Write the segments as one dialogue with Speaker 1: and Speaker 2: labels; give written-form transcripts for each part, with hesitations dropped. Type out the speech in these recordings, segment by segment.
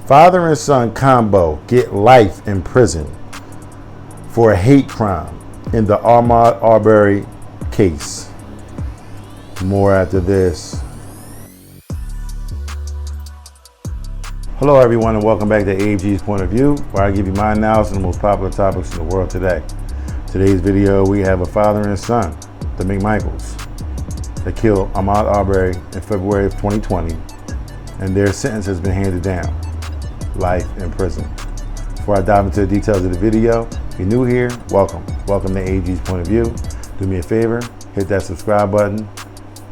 Speaker 1: Father and son combo get life in prison for a hate crime in the Ahmaud Arbery case. More after this. Hello everyone and welcome back to AG's Point of View, where I give you my analysis on the most popular topics in the world today. Today's video we have a father and son, the McMichaels, that killed Ahmaud Arbery in February of 2020, and their sentence has been handed down. Life in prison. Before I dive into the details of the video, if you're new here, welcome. Welcome to AG's Point of View. Do me a favor, hit that subscribe button,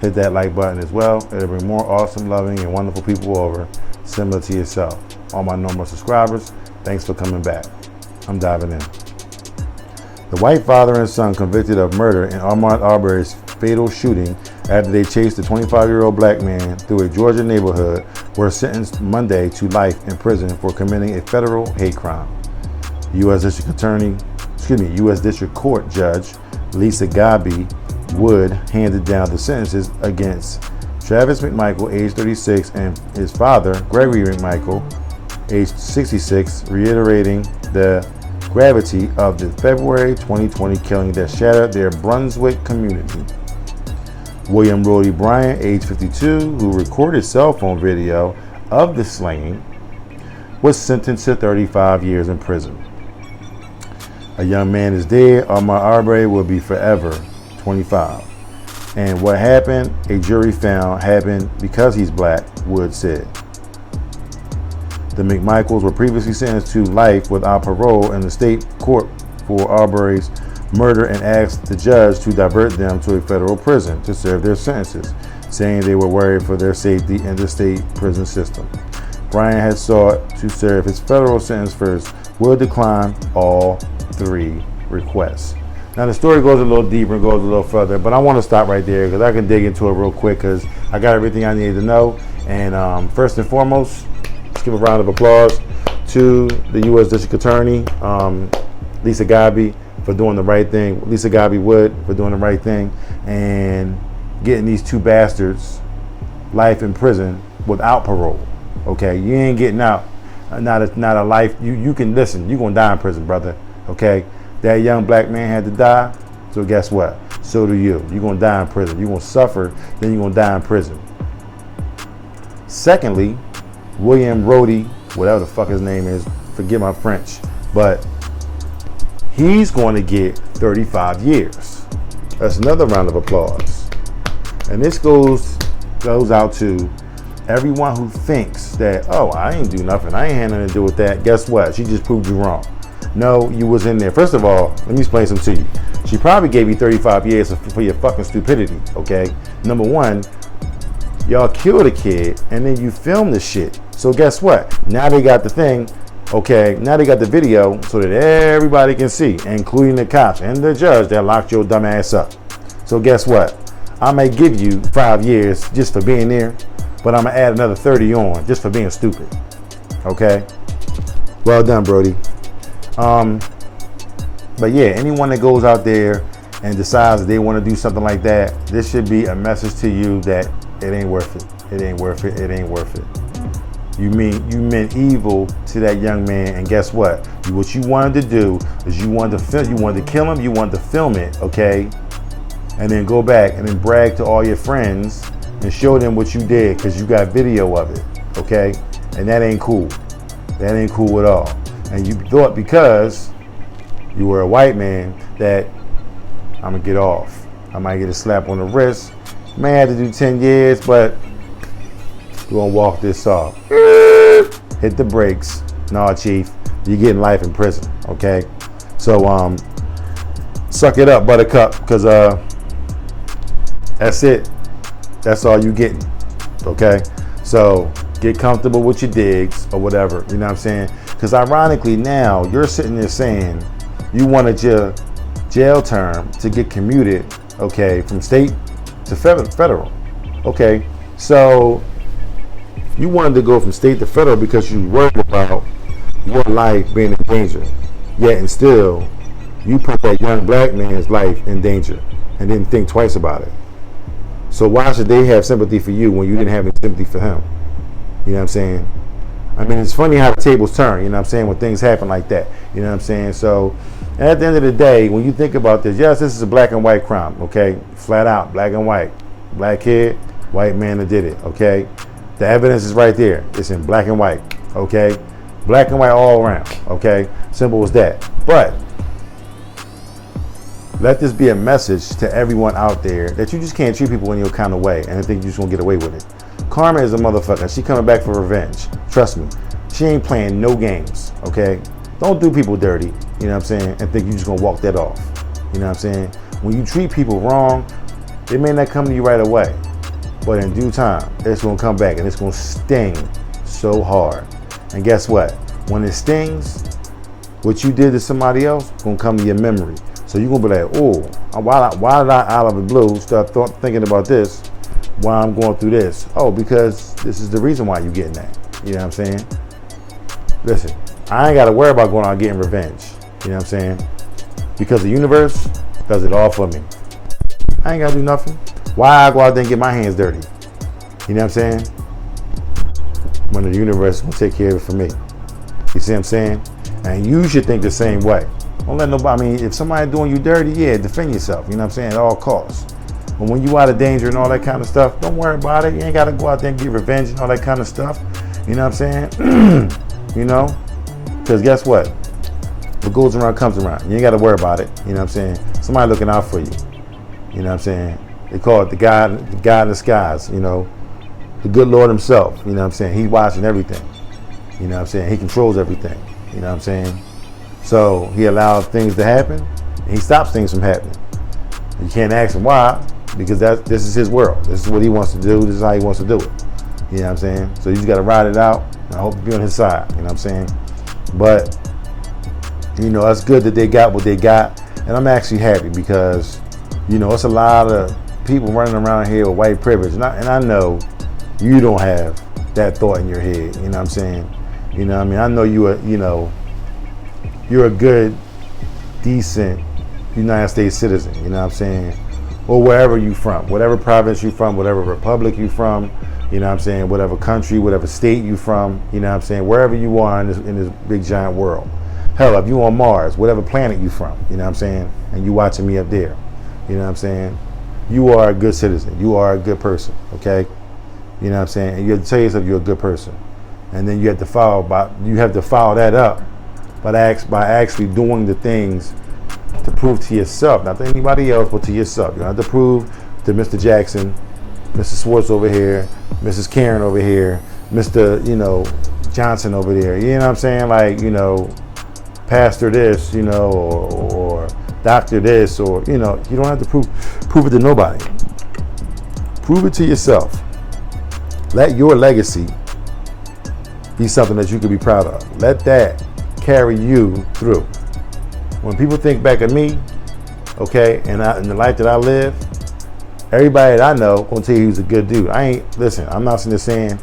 Speaker 1: hit that like button as well. It'll bring more awesome, loving, and wonderful people over, similar to yourself. All my normal subscribers, thanks for coming back. I'm diving in. The white father and son convicted of murder in Ahmaud Arbery's fatal shooting after they chased the 25-year-old black man through a Georgia neighborhood were sentenced Monday to life in prison for committing a federal hate crime. U.S. District Court Judge Lisa Godbey Wood handed down the sentences against Travis McMichael, age 36, and his father, Gregory McMichael, age 66, reiterating the gravity of the February 2020 killing that shattered their Brunswick community. William Roddie Bryan, age 52, who recorded cell phone video of the slaying, was sentenced to 35 years in prison. A young man is dead. Ahmaud Arbery will be forever 25. And what happened, a jury found, happened because he's black, Wood said. The McMichaels were previously sentenced to life without parole in the state court for Arbery's murder and asked the judge to divert them to a federal prison to serve their sentences, saying they were worried for their safety in the state prison system. Bryan had sought to serve his federal sentence first. Will decline all three requests. Now the story goes a little deeper and goes a little further, but I want to stop right there because I can dig into it real quick because I got everything I needed to know. And first and foremost, let's give a round of applause to the U.S. District Attorney, Lisa Godbey, for doing the right thing. Lisa Godbey Wood for doing the right thing and getting these two bastards life in prison without parole. Okay, you ain't getting out. Not a life. You can listen. You gonna die in prison, brother. Okay, that young black man had to die. So guess what? So do you. You're gonna die in prison. You're gonna suffer. Then you're gonna die in prison. Secondly, William Roddie, whatever the fuck his name is, forget my French, but he's going to get 35 years. That's another round of applause. And this goes out to everyone who thinks that, oh, I ain't do nothing. I ain't had nothing to do with that. Guess what? She just proved you wrong. No, you was in there. First of all, let me explain something to you. She probably gave you 35 years for your fucking stupidity, okay? Number one, y'all killed a kid and then you filmed the shit. So guess what? Now they got the thing. Okay, now they got the video so that everybody can see, including the cops and the judge that locked your dumb ass up. So guess what? I may give you 5 years just for being there, but I'm gonna add another 30 on just for being stupid. Okay? Well done, Brodie. But yeah, anyone that goes out there and decides that they want to do something like that, this should be a message to you that it ain't worth it. It ain't worth it. It ain't worth it. You meant evil to that young man, and guess what? What you wanted to do is you wanted to kill him, you wanted to film it, okay? And then go back and then brag to all your friends and show them what you did because you got video of it, okay? And that ain't cool. That ain't cool at all. And you thought because you were a white man that I'm gonna get off. I might get a slap on the wrist. May have to do 10 years, but we're gonna walk this off. Hit the brakes. Nah, chief, you're getting life in prison, okay? So suck it up, buttercup, because that's it. That's all you getting, okay? So get comfortable with your digs or whatever, you know what I'm saying? Because ironically now, you're sitting there saying you wanted your jail term to get commuted, okay, from state to federal. Okay, so you wanted to go from state to federal because you worried about your life being in danger. Yet and still, you put that young black man's life in danger and didn't think twice about it. So why should they have sympathy for you when you didn't have any sympathy for him? You know what I'm saying? I mean, it's funny how the tables turn, you know what I'm saying, when things happen like that, you know what I'm saying? So, at the end of the day, when you think about this, yes, this is a black and white crime, okay? Flat out, black and white. Black kid, white man that did it, okay? The evidence is right there. It's in black and white, okay? Black and white all around, okay? Simple as that. But let this be a message to everyone out there that you just can't treat people in your kind of way and think you're just gonna get away with it. Karma is a motherfucker. She coming back for revenge. Trust me. She ain't playing no games, okay? Don't do people dirty, you know what I'm saying, and think you're just gonna walk that off. You know what I'm saying? When you treat people wrong, it may not come to you right away, but in due time, it's gonna come back and it's gonna sting so hard. And guess what? When it stings, what you did to somebody else gonna come to your memory. So you're gonna be like, oh, why did I out of the blue start thinking about this while I'm going through this? Oh, because this is the reason why you're getting that. You know what I'm saying? Listen, I ain't gotta worry about going out getting revenge. You know what I'm saying? Because the universe does it all for me. I ain't gotta do nothing. Why I go out there and get my hands dirty? You know what I'm saying? When the universe will take care of it for me. You see what I'm saying? And you should think the same way. Don't let nobody, I mean, if somebody doing you dirty, yeah, defend yourself, you know what I'm saying, at all costs. But when you out of danger and all that kind of stuff, don't worry about it. You ain't got to go out there and get revenge and all that kind of stuff. You know what I'm saying? You know? Because guess what? What goes around comes around. You ain't got to worry about it. You know what I'm saying? Somebody looking out for you. You know what I'm saying? They call it the God in the skies, you know? The good Lord himself, you know what I'm saying? He's watching everything. You know what I'm saying? He controls everything. You know what I'm saying? So he allows things to happen, and he stops things from happening. You can't ask him why, because this is his world. This is what he wants to do. This is how he wants to do it. You know what I'm saying? So you just got to ride it out, and I hope to be on his side. You know what I'm saying? But, you know, it's good that they got what they got, and I'm actually happy because, you know, it's a lot of people running around here with white privilege, and I know you don't have that thought in your head. You know what I'm saying? You know what I mean? I know you're a good, decent United States citizen, you know what I'm saying? Or wherever you from, whatever province you from, whatever republic you from, you know what I'm saying? Whatever country, whatever state you from, you know what I'm saying? Wherever you are in this big giant world. Hell, if you on Mars, whatever planet you from, you know what I'm saying? And you watching me up there, you know what I'm saying? You are a good citizen. You are a good person, okay? You know what I'm saying? And you have to tell yourself you're a good person. And then you have to follow that up by actually doing the things to prove to yourself, not to anybody else, but to yourself. You don't have to prove to Mr. Jackson, Mr. Swartz over here, Mrs. Karen over here, Mr. Johnson over there. You know what I'm saying? Like, pastor this, or doctor this, or you don't have to prove it to nobody. Prove it to yourself. Let your legacy be something that you can be proud of. Let that carry you through. When people think back at me, okay, and the life that I live, everybody that I know gonna tell you he's a good dude. I'm not sitting there saying,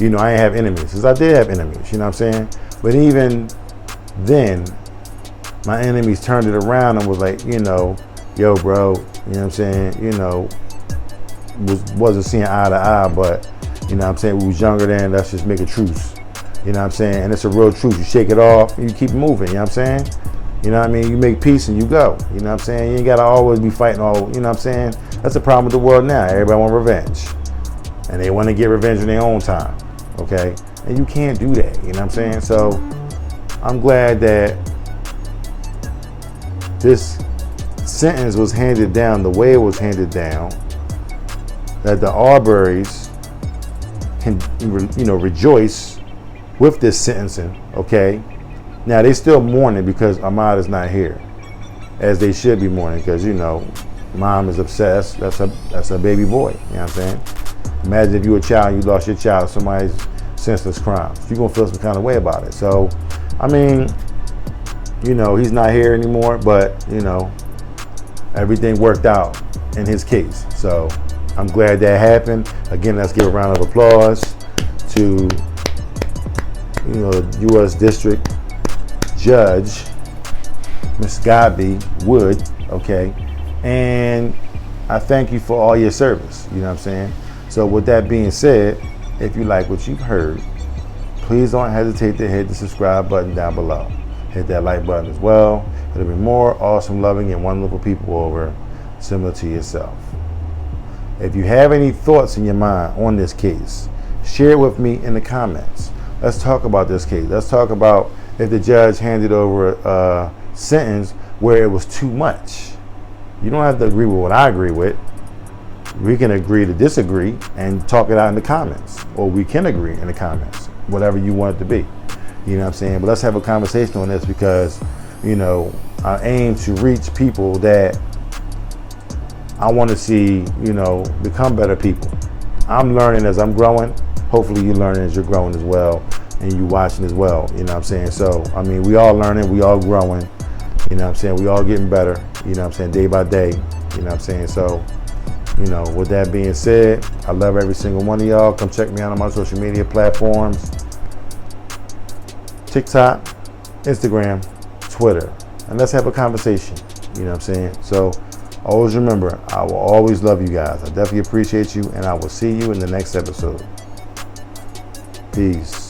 Speaker 1: I ain't have enemies, because I did have enemies, you know what I'm saying? But even then, my enemies turned it around and was like, yo, bro, you know what I'm saying? Wasn't seeing eye to eye, but you know what I'm saying, we was younger then, let's just make a truce. You know what I'm saying? And it's a real truth. You shake it off and you keep moving, you know what I'm saying? You know what I mean? You make peace and you go. You know what I'm saying? You ain't gotta always be fighting all, you know what I'm saying? That's the problem with the world now. Everybody want revenge. And they want to get revenge in their own time. Okay? And you can't do that, you know what I'm saying? So I'm glad that this sentence was handed down the way it was handed down, that the Arbories can, rejoice with this sentencing, okay? Now, they still mourning because Ahmaud is not here, as they should be mourning, because, mom is obsessed. That's her baby boy, you know what I'm saying? Imagine if you were a child and you lost your child to somebody's senseless crimes. You're going to feel some kind of way about it. So, I mean, he's not here anymore, but, everything worked out in his case. So, I'm glad that happened. Again, let's give a round of applause to, U.S. District Judge, Ms. Godbey Wood, okay? And I thank you for all your service, you know what I'm saying? So with that being said, if you like what you've heard, please don't hesitate to hit the subscribe button down below. Hit that like button as well. There'll be more awesome, loving, and wonderful people over similar to yourself. If you have any thoughts in your mind on this case, share it with me in the comments. Let's talk about this case. Let's talk about if the judge handed over a sentence where it was too much. You don't have to agree with what I agree with. We can agree to disagree and talk it out in the comments, or we can agree in the comments, whatever you want it to be. You know what I'm saying? But let's have a conversation on this, because, you know, I aim to reach people that I want to see, you know, become better people. I'm learning as I'm growing. Hopefully you're learning as you're growing as well, and you watching as well. You know what I'm saying? So, I mean, we all learning, we all growing. You know what I'm saying? We all getting better, you know what I'm saying, day by day. You know what I'm saying? So, you know, with that being said, I love every single one of y'all. Come check me out on my social media platforms: TikTok, Instagram, Twitter. And let's have a conversation. You know what I'm saying? So always remember, I will always love you guys. I definitely appreciate you, and I will see you in the next episode. Peace.